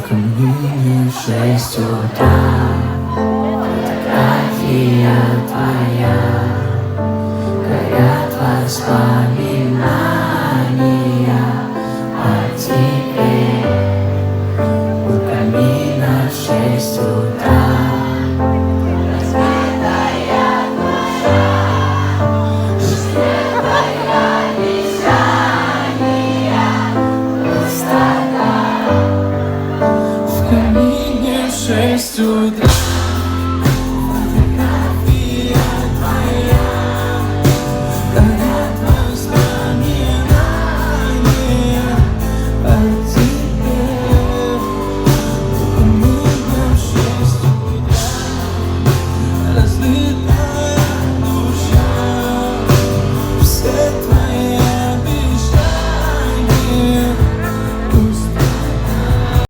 камине в 6 утра. Фотография твоя, горят воспоминания о тебе. У камина в 6 утра. Разбитая душа, светлая вещания, пустота. В камине в 6 утра.